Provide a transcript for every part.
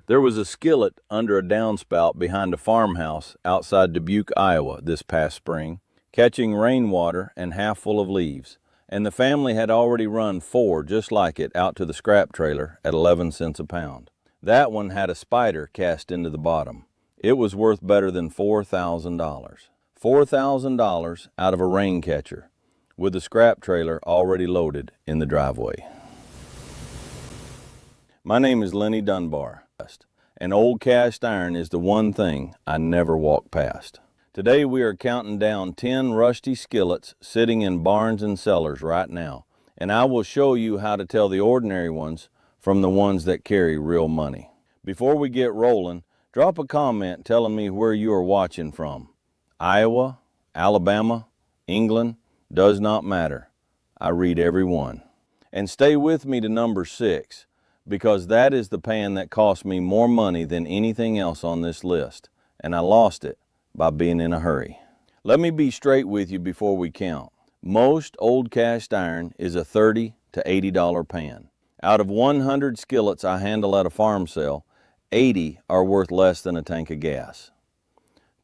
There was a skillet under a downspout behind a farmhouse outside Dubuque, Iowa, this past spring, catching rainwater and half full of leaves, and the family had already run 4 just like it out to the scrap trailer at 11 cents a pound. That one had a spider cast into the bottom. It was worth better than $4,000. $4,000 out of a rain catcher, with the scrap trailer already loaded in the driveway. My name is Lenny Dunbar, and old cast iron is the one thing I never walk past. Today we are counting down 10 rusty skillets sitting in barns and cellars right now, and I will show you how to tell the ordinary ones from the ones that carry real money. Before we get rolling, drop a comment telling me where you are watching from. Iowa, Alabama, England, does not matter. I read every one. And stay with me to number 6, because that is the pan that cost me more money than anything else on this list, and I lost it by being in a hurry. Let me be straight with you before we count. Most old cast iron is a $30 to $80 pan. Out of 100 skillets I handle at a farm sale, 80 are worth less than a tank of gas.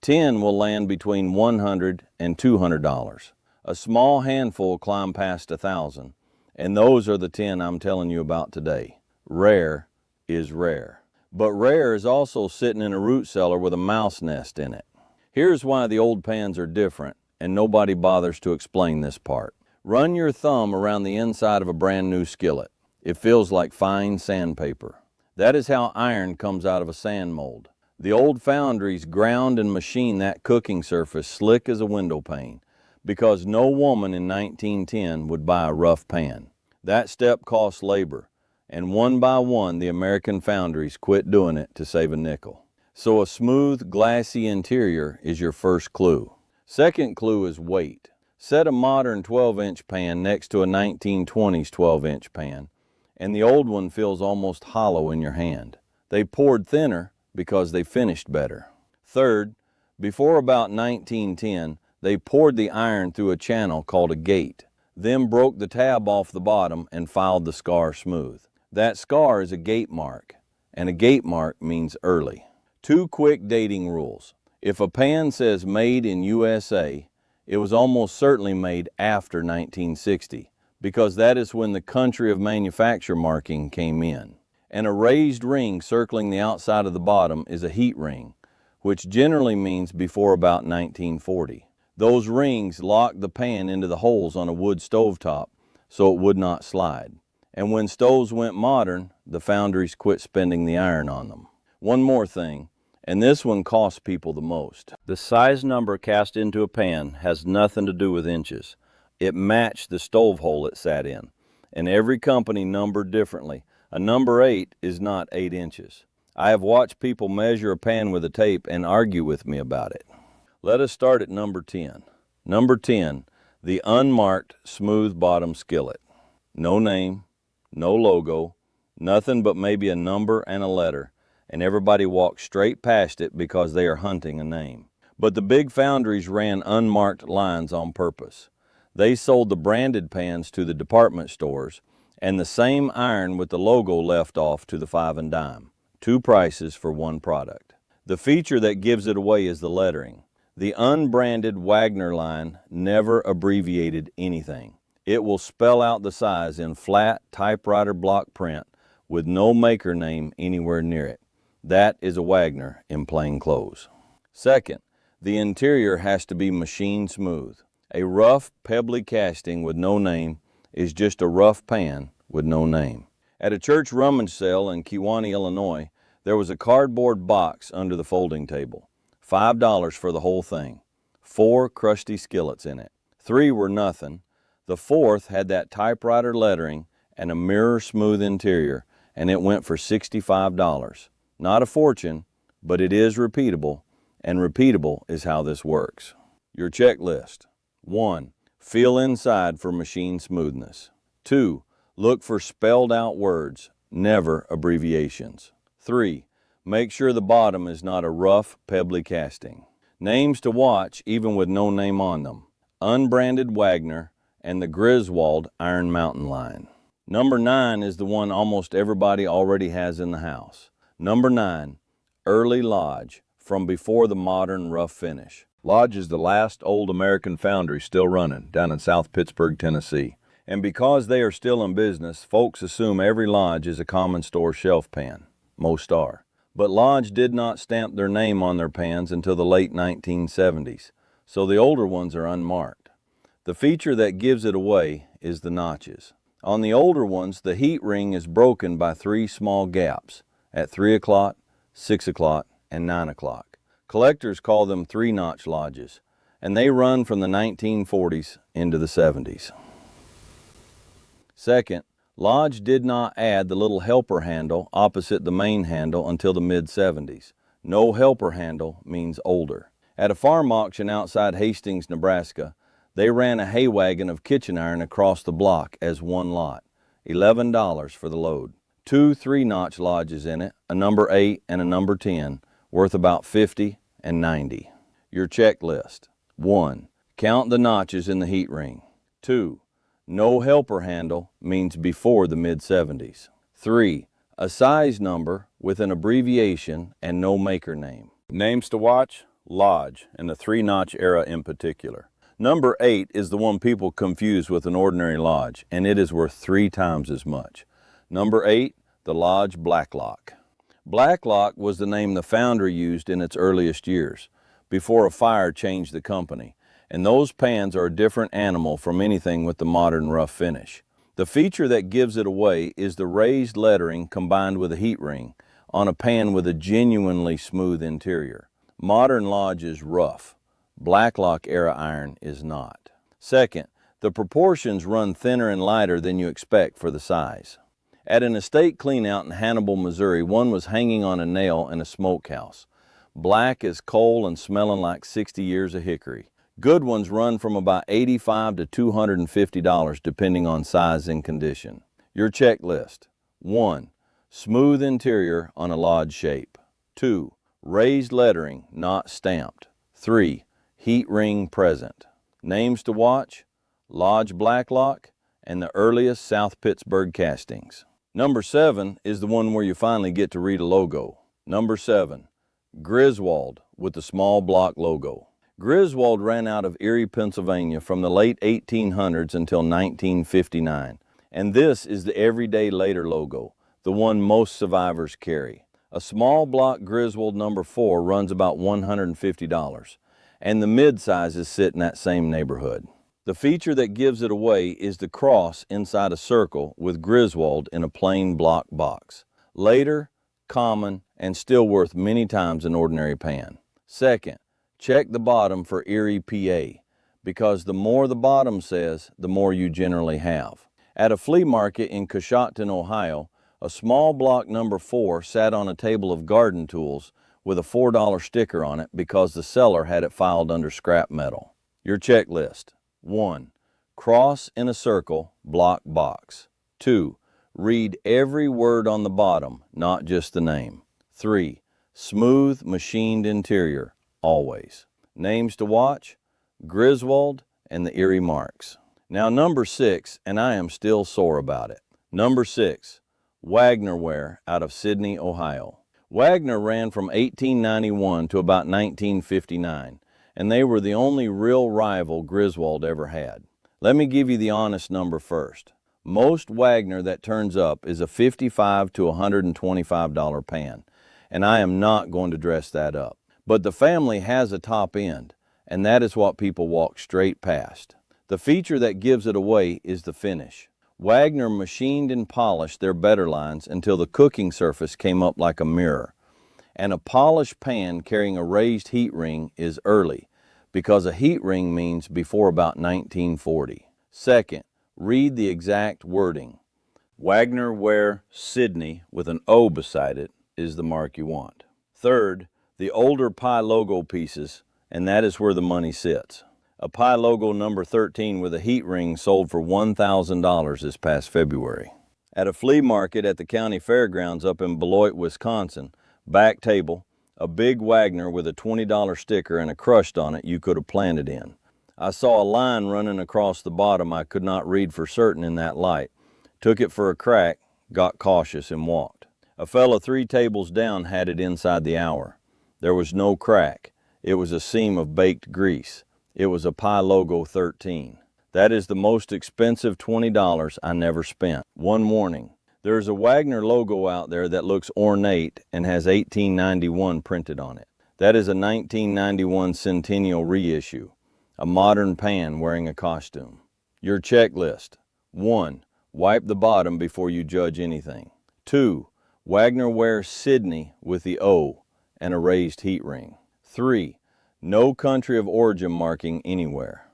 10 will land between $100 and $200. A small handful climb past $1,000, and those are the 10 I'm telling you about today. Rare is rare. But rare is also sitting in a root cellar with a mouse nest in it. Here's why the old pans are different, and nobody bothers to explain this part. Run your thumb around the inside of a brand new skillet. It feels like fine sandpaper. That is how iron comes out of a sand mold. The old foundries ground and machined that cooking surface slick as a window pane, because no woman in 1910 would buy a rough pan. That step costs labor, and one by one the American foundries quit doing it to save a nickel. So a smooth, glassy interior is your first clue. Second clue is weight. Set a modern 12-inch pan next to a 1920s 12-inch pan, and the old one feels almost hollow in your hand. They poured thinner because they finished better. Third, before about 1910, they poured the iron through a channel called a gate, then broke the tab off the bottom and filed the scar smooth. That scar is a gate mark, and a gate mark means early. 2 quick dating rules. If a pan says made in USA, it was almost certainly made after 1960, because that is when the country of manufacture marking came in. And a raised ring circling the outside of the bottom is a heat ring, which generally means before about 1940. Those rings locked the pan into the holes on a wood stovetop so it would not slide. And when stoves went modern, the foundries quit spending the iron on them. One more thing, and this one costs people the most. The size number cast into a pan has nothing to do with inches. It matched the stove hole it sat in, and every company numbered differently. A number 8 is not 8 inches. I have watched people measure a pan with a tape and argue with me about it. Let us start at number 10. Number 10, the unmarked smooth bottom skillet. No name, no logo, nothing but maybe a number and a letter, and everybody walks straight past it because they are hunting a name. But the big foundries ran unmarked lines on purpose. They sold the branded pans to the department stores, and the same iron with the logo left off to the 5 and dime. 2 prices for one product. The feature that gives it away is the lettering. The unbranded Wagner line never abbreviated anything. It will spell out the size in flat typewriter block print with no maker name anywhere near it. That is a Wagner in plain clothes. Second, the interior has to be machine smooth. A rough, pebbly casting with no name is just a rough pan with no name. At a church rummage sale in Kewanee, Illinois, there was a cardboard box under the folding table. $5 for the whole thing. 4 crusty skillets in it. 3 were nothing. The 4th had that typewriter lettering and a mirror smooth interior, and it went for $65. Not a fortune, but it is repeatable, and repeatable is how this works. Your checklist. 1. Feel inside for machine smoothness. 2. Look for spelled out words, never abbreviations. 3. Make sure the bottom is not a rough, pebbly casting. Names to watch even with no name on them. Unbranded Wagner and the Griswold Iron Mountain line. Number 9 is the one almost everybody already has in the house. Number 9, early Lodge, from before the modern rough finish. Lodge is the last old American foundry still running down in South Pittsburgh, Tennessee. And because they are still in business, folks assume every Lodge is a common store shelf pan. Most are. But Lodge did not stamp their name on their pans until the late 1970s, so the older ones are unmarked. The feature that gives it away is the notches. On the older ones, the heat ring is broken by 3 small gaps at 3 o'clock, 6 o'clock, and 9 o'clock. Collectors call them 3-notch Lodges, and they run from the 1940s into the 70s. Second, Lodge did not add the little helper handle opposite the main handle until the mid-70s. No helper handle means older. At a farm auction outside Hastings, Nebraska, they ran a hay wagon of kitchen iron across the block as one lot, $11 for the load. 2 3-notch Lodges in it, a number 8 and a number 10, worth about $50 and $90. Your checklist. 1. Count the notches in the heat ring. 2. No helper handle means before the mid-70s. 3. A size number with an abbreviation and no maker name. Names to watch? Lodge, and the 3-notch era in particular. Number 8 is the one people confuse with an ordinary Lodge, and it is worth 3 times as much. Number 8, the Lodge Blacklock. Blacklock was the name the foundry used in its earliest years, before a fire changed the company, and those pans are a different animal from anything with the modern rough finish. The feature that gives it away is the raised lettering combined with a heat ring on a pan with a genuinely smooth interior. Modern Lodge is rough. Blacklock era iron is not. Second, the proportions run thinner and lighter than you expect for the size. At an estate cleanout in Hannibal, Missouri, one was hanging on a nail in a smokehouse. Black as coal and smelling like 60 years of hickory. Good ones run from about $85 to $250 depending on size and condition. Your checklist. 1. Smooth interior on a Lodge shape. 2. Raised lettering, not stamped. 3. Heat ring present. Names to watch? Lodge Blacklock and the earliest South Pittsburgh castings. Number 7 is the one where you finally get to read a logo. Number 7, Griswold with the small block logo. Griswold ran out of Erie, Pennsylvania from the late 1800s until 1959. And this is the everyday later logo, the one most survivors carry. A small block Griswold number 4 runs about $150, and the mid-sizes sit in that same neighborhood. The feature that gives it away is the cross inside a circle with Griswold in a plain block box. Later, common, and still worth many times an ordinary pan. Second, check the bottom for Erie, PA, because the more the bottom says, the more you generally have. At a flea market in Coshocton, Ohio, a small block number 4 sat on a table of garden tools with a $4 sticker on it because the seller had it filed under scrap metal. Your checklist. 1. Cross in a circle, block box. 2. Read every word on the bottom, not just the name. 3. Smooth, machined interior, always. Names to watch? Griswold and the Erie marks. Now number 6, and I am still sore about it. Number 6, Wagner Ware out of Sidney, Ohio. Wagner ran from 1891 to about 1959. And they were the only real rival Griswold ever had. Let me give you the honest number first. Most Wagner that turns up is a $55 to $125 pan, and I am not going to dress that up. But the family has a top end, and that is what people walk straight past. The feature that gives it away is the finish. Wagner machined and polished their better lines until the cooking surface came up like a mirror. And a polished pan carrying a raised heat ring is early, because a heat ring means before about 1940. Second, read the exact wording. Wagner Ware Sidney with an O beside it is the mark you want. Third, the older pie logo pieces, and that is where the money sits. A pie logo number 13 with a heat ring sold for $1,000 this past February. At a flea market at the county fairgrounds up in Beloit, Wisconsin, back table, a big Wagner with a $20 sticker and a crushed on it you could have planted in. I saw a line running across the bottom I could not read for certain in that light. Took it for a crack, got cautious and walked. A fella 3 tables down had it inside the hour. There was no crack. It was a seam of baked grease. It was a Pi Logo 13. That is the most expensive $20 I never spent. One warning. There is a Wagner logo out there that looks ornate and has 1891 printed on it. That is a 1991 Centennial reissue, a modern pan wearing a costume. Your checklist. 1. Wipe the bottom before you judge anything. 2. Wagner Ware Sidney with the O and a raised heat ring. 3. No country of origin marking anywhere.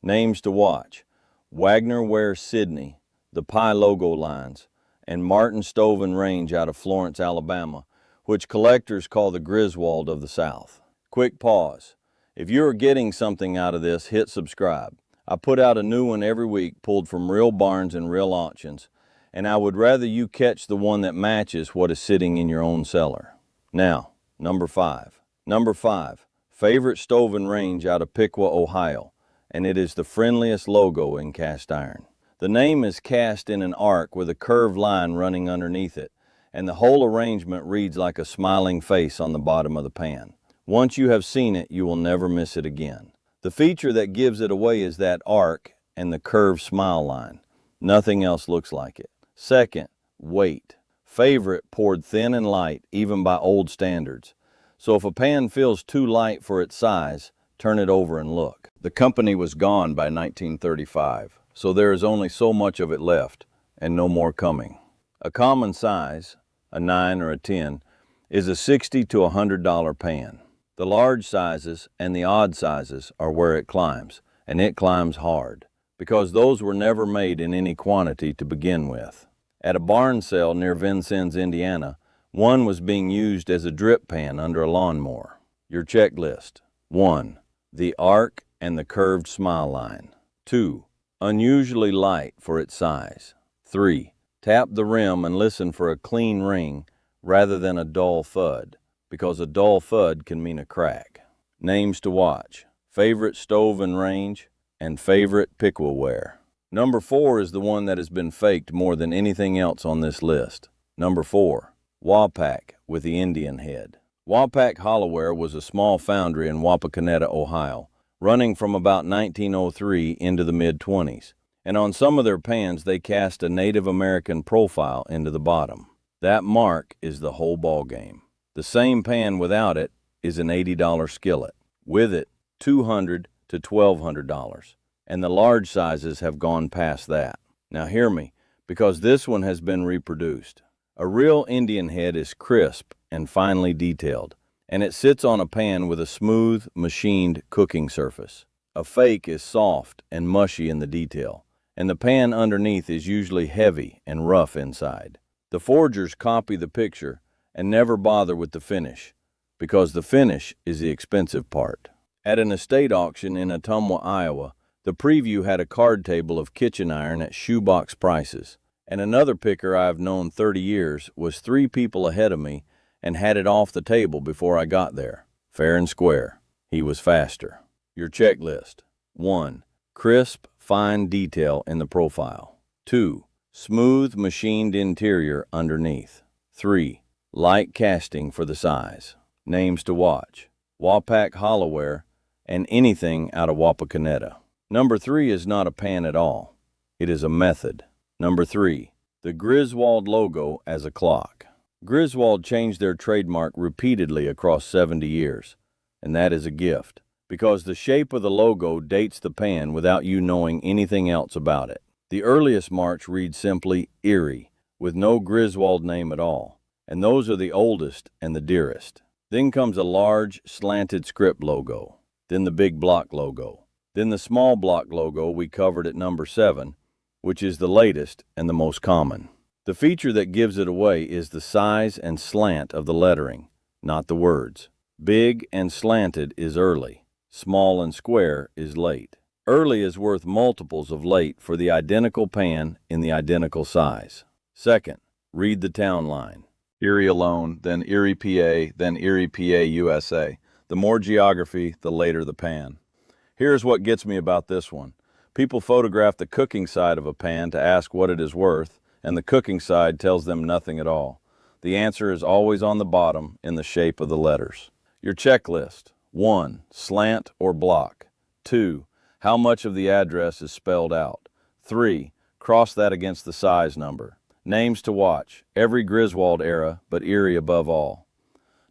Names to watch. Wagner Ware Sidney, the Pi Logo lines, and Martin Stove and Range out of Florence, Alabama, which collectors call the Griswold of the South. Quick pause. If you are getting something out of this, hit subscribe. I put out a new one every week pulled from real barns and real auctions, and I would rather you catch the one that matches what is sitting in your own cellar. Now, number 5. Number 5, favorite stove and range out of Piqua, Ohio, and it is the friendliest logo in cast iron. The name is cast in an arc with a curved line running underneath it, and the whole arrangement reads like a smiling face on the bottom of the pan. Once you have seen it, you will never miss it again. The feature that gives it away is that arc and the curved smile line. Nothing else looks like it. Second, weight. Favorite poured thin and light, even by old standards. So if a pan feels too light for its size, turn it over and look. The company was gone by 1935. So there is only so much of it left, and no more coming. A common size, a 9 or a 10, is a $60 to $100 pan. The large sizes and the odd sizes are where it climbs, and it climbs hard, because those were never made in any quantity to begin with. At a barn sale near Vincennes, Indiana, one was being used as a drip pan under a lawnmower. Your checklist. 1. The arc and the curved smile line. 2. Unusually light for its size. 3. Tap the rim and listen for a clean ring rather than a dull thud, because a dull thud can mean a crack. Names to watch. Favorite stove and range and favorite Piqua Ware. Number 4 is the one that has been faked more than anything else on this list. Number 4. Wapak with the Indian head. Wapak Hollowware was a small foundry in Wapakoneta, Ohio, running from about 1903 into the mid-20s, and on some of their pans they cast a Native American profile into the bottom. That mark is the whole ball game. The same pan without it is an $80 skillet. With it, $200 to $1,200, and the large sizes have gone past that. Now hear me, because this one has been reproduced. A real Indian head is crisp and finely detailed, and it sits on a pan with a smooth, machined cooking surface. A fake is soft and mushy in the detail, and the pan underneath is usually heavy and rough inside. The forgers copy the picture and never bother with the finish, because the finish is the expensive part. At an estate auction in Ottumwa, Iowa, the preview had a card table of kitchen iron at shoebox prices, and another picker I've known 30 years was 3 people ahead of me and had it off the table before I got there. Fair and square. He was faster. Your checklist. 1. Crisp, fine detail in the profile. 2. Smooth, machined interior underneath. 3. Light casting for the size. Names to watch. Wapak Hollowware and anything out of Wapakoneta. Number 3 is not a pan at all. It is a method. Number 3. The Griswold logo as a clock. Griswold changed their trademark repeatedly across 70 years, and that is a gift, because the shape of the logo dates the pan without you knowing anything else about it. The earliest marks read simply Erie, with no Griswold name at all, and those are the oldest and the dearest. Then comes a large, slanted script logo, then the big block logo, then the small block logo we covered at number 7, which is the latest and the most common. The feature that gives it away is the size and slant of the lettering, not the words. Big and slanted is early. Small and square is late. Early is worth multiples of late for the identical pan in the identical size. Second, read the town line. Erie alone, then Erie, PA, then Erie, PA, USA. The more geography, the later the pan. Here's what gets me about this one. People photograph the cooking side of a pan to ask what it is worth, and the cooking side tells them nothing at all. The answer is always on the bottom in the shape of the letters. Your checklist. 1. Slant or block. 2. How much of the address is spelled out. 3. Cross that against the size number. Names to watch. Every Griswold era, but Erie above all.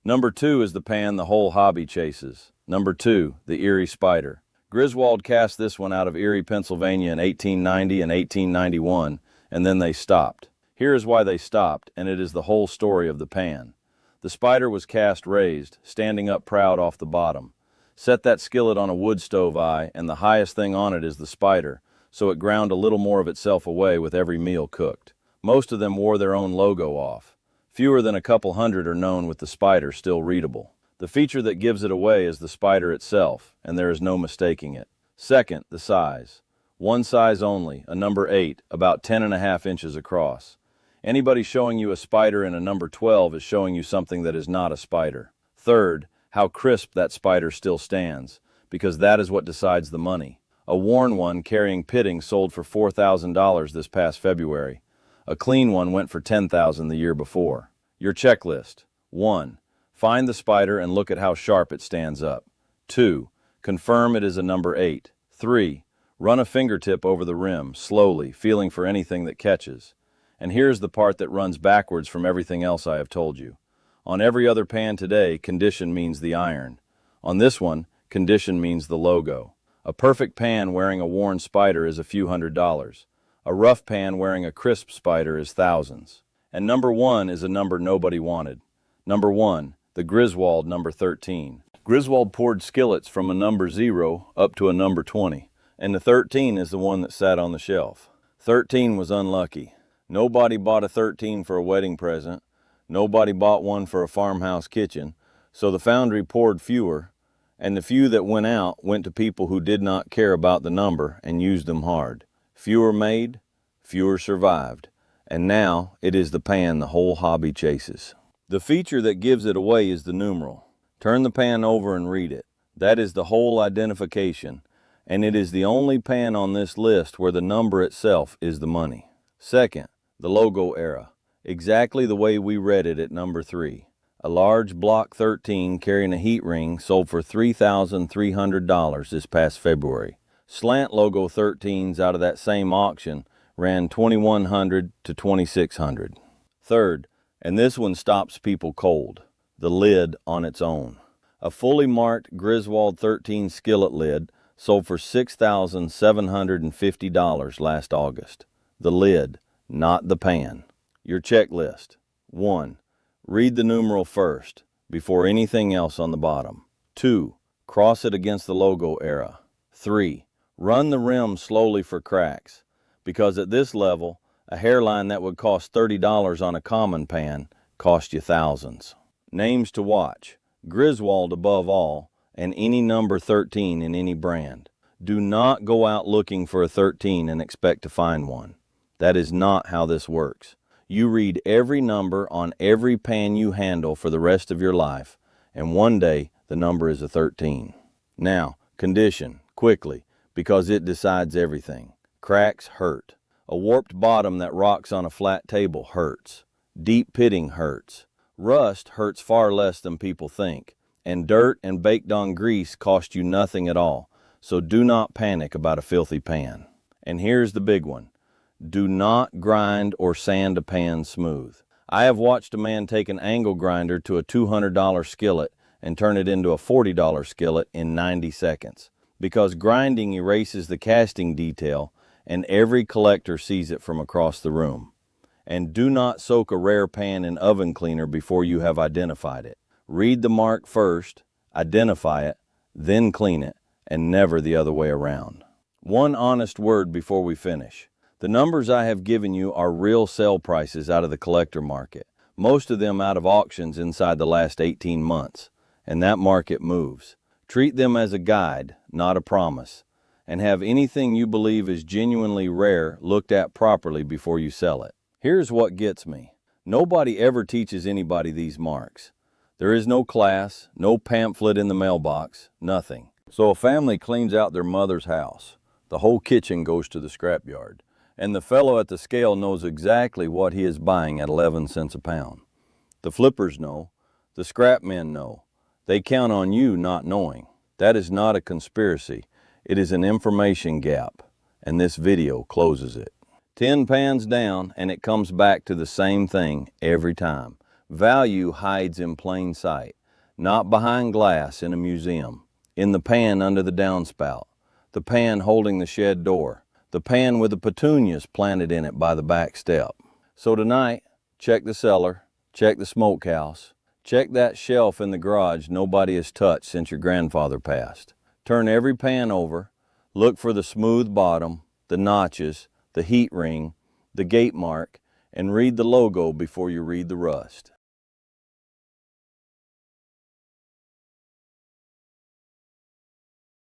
Number 2 is the pan the whole hobby chases. Number 2, the Erie Spider. Griswold cast this one out of Erie, Pennsylvania in 1890 and 1891, and then they stopped. Here is why they stopped, and it is the whole story of the pan. The Spider was cast raised, standing up proud off the bottom. Set that skillet on a wood stove eye, and the highest thing on it is the Spider, so it ground a little more of itself away with every meal cooked. Most of them wore their own logo off. Fewer than a couple hundred are known with the Spider still readable. The feature that gives it away is the Spider itself, and there is no mistaking it. Second, the size. One size only, a number 8, about 10.5 inches across. Anybody showing you a Spider in a number 12 is showing you something that is not a Spider. Third, how crisp that Spider still stands, because that is what decides the money. A worn one carrying pitting sold for $4,000 this past February. A clean one went for $10,000 the year before. Your checklist. 1. Find the Spider and look at how sharp it stands up. 2. Confirm it is a number 8. 3. Run a fingertip over the rim, slowly, feeling for anything that catches. And here's the part that runs backwards from everything else I have told you. On every other pan today, condition means the iron. On this one, condition means the logo. A perfect pan wearing a worn Spider is a few $100s. A rough pan wearing a crisp Spider is thousands. And number 1 is a number nobody wanted. Number 1, the Griswold number 13. Griswold poured skillets from a number 0 up to a number 20, and the 13 is the one that sat on the shelf. 13 was unlucky. Nobody bought a 13 for a wedding present. Nobody bought one for a farmhouse kitchen, so the foundry poured fewer, and the few that went out went to people who did not care about the number and used them hard. Fewer made, fewer survived, and now it is the pan the whole hobby chases. The feature that gives it away is the numeral. Turn the pan over and read it. That is the whole identification, and it is the only pan on this list where the number itself is the money. Second, the logo era. Exactly the way we read it at number 3. A large block 13 carrying a heat ring sold for $3,300 this past February. Slant logo 13s out of that same auction ran $2,100 to $2,600. Third, and this one stops people cold, the lid on its own. A fully marked Griswold 13 skillet lid sold for $6,750 last August. The lid, not the pan. Your checklist. 1. Read the numeral first, before anything else on the bottom. 2. Cross it against the logo era. 3. Run the rim slowly for cracks, because at this level, a hairline that would cost $30 on a common pan cost you thousands. Names to watch. Griswold above all, and any number 13 in any brand. Do not go out looking for a 13 and expect to find one. That is not how this works. You read every number on every pan you handle for the rest of your life, and one day the number is a 13. Now, condition, quickly, because it decides everything. Cracks hurt. A warped bottom that rocks on a flat table hurts. Deep pitting hurts. Rust hurts far less than people think, and dirt and baked-on grease cost you nothing at all, so do not panic about a filthy pan. And here's the big one. Do not grind or sand a pan smooth. I have watched a man take an angle grinder to a $200 skillet and turn it into a $40 skillet in 90 seconds, because grinding erases the casting detail and every collector sees it from across the room. And do not soak a rare pan in oven cleaner before you have identified it. Read the mark first, identify it, then clean it, and never the other way around. One honest word before we finish. The numbers I have given you are real sale prices out of the collector market, most of them out of auctions inside the last 18 months, and that market moves. Treat them as a guide, not a promise, and have anything you believe is genuinely rare looked at properly before you sell it. Here's what gets me. Nobody ever teaches anybody these marks. There is no class, no pamphlet in the mailbox, nothing. So a family cleans out their mother's house. The whole kitchen goes to the scrapyard. And the fellow at the scale knows exactly what he is buying at 11 cents a pound. The flippers know. The scrap men know. They count on you not knowing. That is not a conspiracy. It is an information gap, and this video closes it. 10 pans down, and it comes back to the same thing every time. Value hides in plain sight, not behind glass in a museum, in the pan under the downspout, the pan holding the shed door, the pan with the petunias planted in it by the back step. So tonight, check the cellar, check the smokehouse, check that shelf in the garage nobody has touched since your grandfather passed. Turn every pan over, look for the smooth bottom, the notches, the heat ring, the gate mark, and read the logo before you read the rust.